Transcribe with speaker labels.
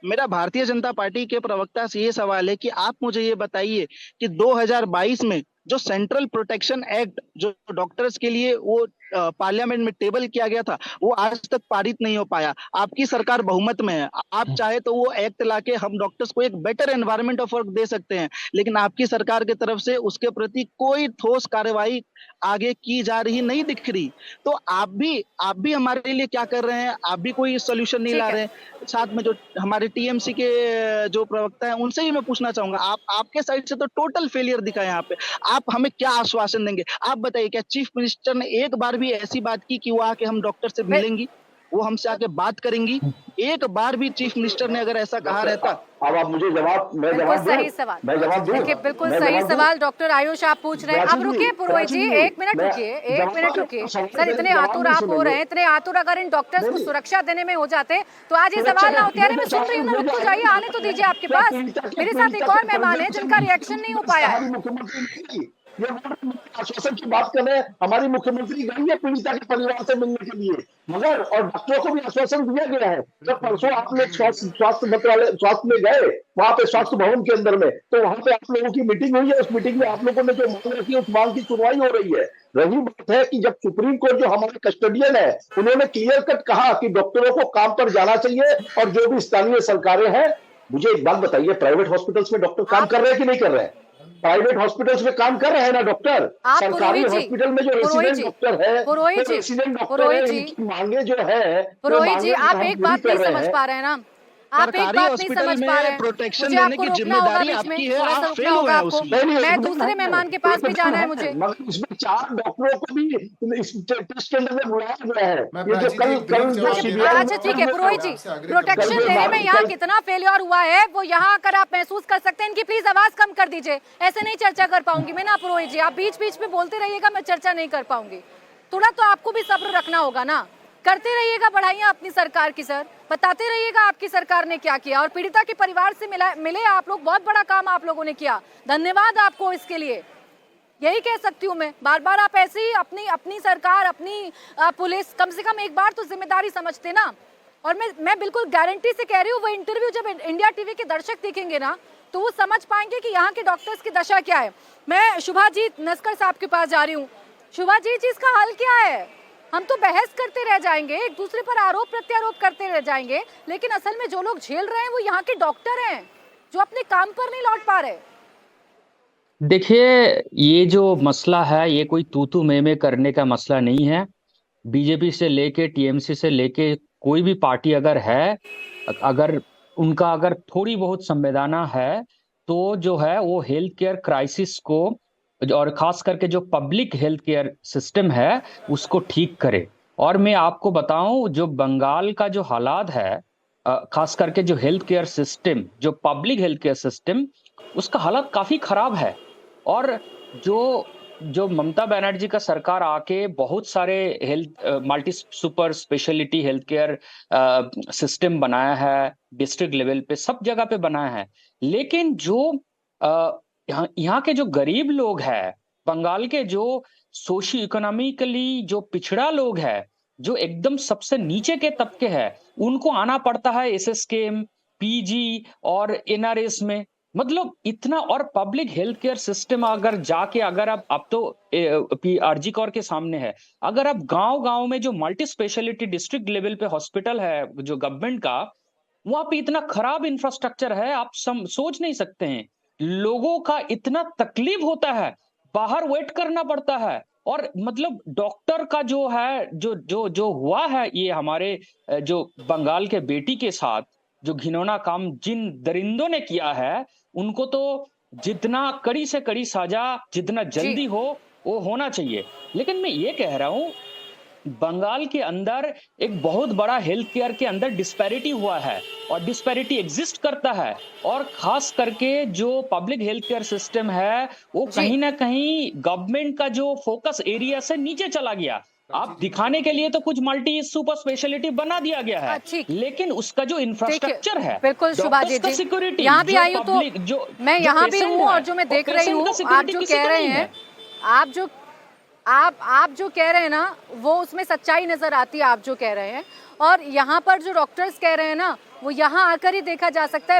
Speaker 1: मेरा भारतीय जनता पार्टी के प्रवक्ता से ये सवाल है कि आप मुझे ये बताइए कि 2022 में जो सेंट्रल प्रोटेक्शन एक्ट जो डॉक्टर्स के लिए वो पार्लियामेंट में टेबल किया गया था, वो आज तक पारित नहीं हो पाया। आपकी सरकार बहुमत में है, आप चाहे तो वो एक्ट लाके हम डॉक्टर्स को एक बेटर एनवायरनमेंट ऑफ वर्क दे सकते हैं, लेकिन आपकी सरकार की तरफ से उसके प्रति कोई ठोस कार्यवाही आगे की जा रही नहीं दिख रही। तो आप भी हमारे लिए क्या कर रहे हैं? आप भी कोई सोल्यूशन नहीं ला
Speaker 2: ठीक है।
Speaker 1: रहे हैं। साथ में जो हमारे टीएमसी के जो प्रवक्ता हैं उनसे ही मैं पूछना चाहूंगा, आप आपके साइड से तो टोटल फेलियर दिखा है यहाँ पे। आप हमें क्या आश्वासन देंगे? आप बताइए, क्या चीफ मिनिस्टर ने एक बार भी ऐसी बात की कि वो आके हम डॉक्टर से
Speaker 2: बिल-
Speaker 1: मिलेंगी, वो हमसे आके बात करेंगी? एक बार भी चीफ मिनिस्टर ने अगर ऐसा कहा
Speaker 3: डॉक्टर
Speaker 1: रहता।
Speaker 3: अब आप मुझे जवाब, मैं
Speaker 2: बिल्कुल
Speaker 3: जवाब दूं,
Speaker 2: सही सवाल।
Speaker 3: मैं जवाब दूं,
Speaker 2: देखिए, बिल्कुल
Speaker 3: मैं
Speaker 2: सही
Speaker 3: जवाब दूं।
Speaker 2: सवाल डॉक्टर आयुष आप पूछ रहे हैं।
Speaker 3: प्राची
Speaker 2: अब
Speaker 3: जी,
Speaker 2: रुकिए पुरोहित
Speaker 3: प्राची
Speaker 2: जी,
Speaker 3: जी,
Speaker 2: एक मिनट
Speaker 3: मैं
Speaker 2: रुकिए, एक मिनट रुकिए।
Speaker 3: सवाल
Speaker 2: सर,
Speaker 3: का
Speaker 2: इतने
Speaker 3: जवाब
Speaker 2: आतुर
Speaker 3: नहीं
Speaker 2: आप हो रहे
Speaker 3: सुनेंगे।
Speaker 2: हैं, इतने आतुर अगर इन डॉक्टर्स को
Speaker 3: नहीं,
Speaker 2: सुरक्षा देने में हो जाते तो आज ये
Speaker 3: सुरक्षा
Speaker 2: सवाल ना होते। अरे मैं सुन रही हूँ ना, रुक तो जाइए, आने तो दीजिए आपके
Speaker 3: क्या
Speaker 2: पास।
Speaker 3: पीड़िता
Speaker 2: मेरे साथ
Speaker 3: पीड़िता
Speaker 2: एक
Speaker 3: के
Speaker 2: और मेहमान है
Speaker 3: परिवार से
Speaker 2: जिनका रिएक्शन नहीं हो पाया है।
Speaker 3: हमारी मुख्यमंत्री नहीं गई। ये बोल रहे हैं, आश्वासन की बात कर रहे हैं, हमारी मुख्यमंत्री गई है पीड़िता के परिवार से मिलने के लिए, मगर और डॉक्टरों को भी आश्वासन दिया गया है। जब परसों आप लोग स्वास्थ्य मंत्रालय स्वास्थ्य में गए, वहां पे स्वास्थ्य भवन के अंदर में, तो वहां पे आप लोगों की मीटिंग हुई है। उस मीटिंग में आप लोगों ने जो मांग रखी है उस मांग की सुनवाई हो रही है। रही बात है कि जब सुप्रीम कोर्ट जो हमारे कस्टोडियन है, उन्होंने क्लियर कट कहा कि डॉक्टरों को काम पर जाना चाहिए, और जो भी स्थानीय सरकारें हैं, मुझे एक बात बताइए, प्राइवेट हॉस्पिटल्स में डॉक्टर काम
Speaker 2: आप
Speaker 3: कर रहे हैं कि नहीं कर रहे हैं? प्राइवेट हॉस्पिटल्स में काम कर रहे हैं ना डॉक्टर?
Speaker 2: आप
Speaker 3: सरकारी
Speaker 2: पुरोहित जी,
Speaker 3: हॉस्पिटल में जो
Speaker 2: पुरोहित
Speaker 3: रेसिडेंट
Speaker 2: जी,
Speaker 3: डॉक्टर है,
Speaker 2: पुरोहित
Speaker 3: जो
Speaker 2: जी,
Speaker 3: रेसिडेंट डॉक्टर है,
Speaker 2: पुरोहित जी,
Speaker 3: इनकी मांगे जो है, वो
Speaker 2: पुरोहित जी,
Speaker 3: मांगे जो
Speaker 2: आप
Speaker 3: हम
Speaker 2: एक
Speaker 3: पूरी
Speaker 2: बात
Speaker 3: कर
Speaker 2: नहीं
Speaker 3: रहे
Speaker 2: समझ
Speaker 3: हैं।
Speaker 2: पा रहे हैं ना। आप एक
Speaker 1: सरकारी
Speaker 2: बात नहीं
Speaker 1: हॉस्पिटल
Speaker 2: समझ पा रहे
Speaker 1: में
Speaker 2: हैं।
Speaker 1: प्रोटेक्शन
Speaker 2: मुझे
Speaker 1: देने
Speaker 2: आपको
Speaker 1: की
Speaker 2: रोकना होगा
Speaker 1: जिम्मेदारी
Speaker 2: बीच में,
Speaker 1: आपकी है,
Speaker 2: थोड़ा सा
Speaker 1: आप
Speaker 2: रुकना
Speaker 1: फेल हुए
Speaker 2: होगा
Speaker 1: हैं
Speaker 2: आपको।
Speaker 1: उसमें।
Speaker 3: नहीं नहीं,
Speaker 2: मैं
Speaker 3: एकदम
Speaker 2: दूसरे
Speaker 3: है,
Speaker 2: मेहमान के पास भी
Speaker 3: एकदम
Speaker 2: जाना है
Speaker 3: है,
Speaker 2: मुझे।
Speaker 3: मगर इसमें 4 डॉक्टरों को भी इस टेस्ट के अंदर में बुलाया गया है।
Speaker 4: मैं
Speaker 3: ये जो
Speaker 4: प्राची जी
Speaker 3: कल
Speaker 4: एक
Speaker 3: कल
Speaker 4: ब्रीफ
Speaker 3: जो
Speaker 4: जवाब देना
Speaker 3: सीबीआई
Speaker 2: अच्छा
Speaker 4: चाहूंगा,
Speaker 2: ठीक है
Speaker 3: में
Speaker 2: पुरोहित
Speaker 4: मैं
Speaker 2: जी,
Speaker 4: आपसे आग्रह करूंगा
Speaker 3: कल
Speaker 2: प्रोटेक्शन
Speaker 3: जो
Speaker 2: देने में यहाँ
Speaker 3: कल
Speaker 2: कितना फेलियर हुआ है वो यहाँ आकर आप महसूस कर सकते हैं। इनकी प्लीज आवाज कम कर दीजिए, ऐसे नहीं चर्चा कर पाऊंगी मैं ना पुरोहित जी। आप बीच बीच में बोलते रहिएगा, मैं चर्चा नहीं कर पाऊंगी। थोड़ा तो आपको भी सब्र रखना होगा ना। करते रहिएगा बढ़ाइयाँ अपनी सरकार की, सर बताते रहिएगा आपकी सरकार ने क्या किया, और पीड़िता के परिवार से मिले आप लोग, बहुत बड़ा काम आप लोगों ने किया, धन्यवाद आपको इसके लिए। यही कह सकती हूँ मैं। बार बार आप ऐसे ही अपनी अपनी सरकार, अपनी पुलिस, कम से कम एक बार तो जिम्मेदारी समझते ना। और मैं बिल्कुल गारंटी से कह रही हूँ, वो इंटरव्यू जब इंडिया टीवी के दर्शक देखेंगे ना, तो वो समझ पाएंगे कि यहाँ के डॉक्टर्स की दशा क्या है। मैं शुभाजीत नस्कर साहब के पास जा रही हूँ। शुभाजीत जी, इसका हल क्या है? हम तो बहस करते रह जाएंगे, एक दूसरे पर आरोप प्रत्यारोप करते रह जाएंगे, लेकिन असल में जो लोग झेल रहे हैं वो यहाँ के डॉक्टर हैं, जो अपने काम पर नहीं लौट पा रहे।
Speaker 5: देखिए, ये जो मसला है ये कोई तू मैं करने का मसला नहीं है। बीजेपी से लेके टीएमसी से लेके कोई भी पार्टी अगर है, अगर उनका अगर थोड़ी बहुत संवेदना है, तो जो है वो हेल्थ केयर क्राइसिस को, और खास करके जो पब्लिक हेल्थ केयर सिस्टम है उसको ठीक करे। और मैं आपको बताऊं, जो बंगाल का जो हालात है, खास करके जो हेल्थ केयर सिस्टम, जो पब्लिक हेल्थ केयर सिस्टम, उसका हालत काफी खराब है। और जो जो ममता बनर्जी का सरकार आके बहुत सारे health multi super speciality health care system बनाया है, डिस्ट्रिक्ट लेवल पे सब जगह पे बनाया है, लेकिन जो यहाँ के जो गरीब लोग हैं, बंगाल के जो सोशियो इकोनॉमिकली जो पिछड़ा लोग हैं, जो एकदम सबसे नीचे के तबके हैं, उनको आना पड़ता है एसएसकेएम, पीजी और एनआरएस में। मतलब इतना, और पब्लिक हेल्थ केयर सिस्टम अगर जाके, अगर आप, अब तो आरजी कौर के सामने है, अगर आप गांव गांव में जो मल्टी स्पेशलिटी डिस्ट्रिक्ट लेवल पे हॉस्पिटल है जो गवर्नमेंट का, वहां पे इतना खराब इंफ्रास्ट्रक्चर है, आप सोच नहीं सकते हैं। लोगों का इतना तकलीफ होता है, बाहर वेट करना पड़ता है। और मतलब डॉक्टर का जो है, जो जो जो हुआ है ये हमारे जो बंगाल के बेटी के साथ, जो घिनौना काम जिन दरिंदों ने किया है, उनको तो जितना कड़ी से कड़ी सजा जितना
Speaker 2: जी,
Speaker 5: जल्दी हो वो होना चाहिए। लेकिन मैं ये कह रहा हूं, बंगाल के अंदर एक बहुत बड़ा हेल्थ केयर के अंदर डिस्पैरिटी हुआ है, और डिस्पैरिटी एग्जिस्ट करता है। और खास करके जो पब्लिक हेल्थ केयर सिस्टम है वो
Speaker 2: जी,
Speaker 5: कहीं ना कहीं गवर्नमेंट का जो फोकस एरिया से नीचे चला गया।
Speaker 4: प्राची
Speaker 5: आप
Speaker 4: जी मुझे
Speaker 5: दिखाने के लिए तो कुछ मल्टी सुपर स्पेशलिटी बना दिया गया है,
Speaker 2: ठीक,
Speaker 5: लेकिन उसका जो
Speaker 2: ठीक है,
Speaker 5: इंफ्रास्ट्रक्चर है,
Speaker 2: बिल्कुल
Speaker 5: डॉक्टर्स
Speaker 2: शुभाजीत
Speaker 5: का
Speaker 2: जी।
Speaker 5: सिक्योरिटी,
Speaker 2: यहाँ भी
Speaker 5: जो
Speaker 2: आई हूँ तो
Speaker 5: पब्लिक जो
Speaker 2: मैं
Speaker 5: जो
Speaker 2: यहाँ भी
Speaker 5: पेशेंट
Speaker 2: हूँ, और
Speaker 5: है,
Speaker 2: जो मैं
Speaker 5: और
Speaker 2: देख रही
Speaker 5: पेशेंट
Speaker 2: हूँ,
Speaker 5: का
Speaker 2: आप
Speaker 5: सिक्योरिटी
Speaker 2: जो
Speaker 5: किसी
Speaker 2: कह
Speaker 5: को
Speaker 2: रहे
Speaker 5: नहीं
Speaker 2: हैं,
Speaker 5: है।
Speaker 2: आप जो कह रहे हैं ना, वो उसमें सच्चाई नजर आती है, आप जो कह रहे हैं। और यहाँ पर जो डॉक्टर्स कह रहे हैं ना, वो यहाँ आकर ही देखा जा सकता है।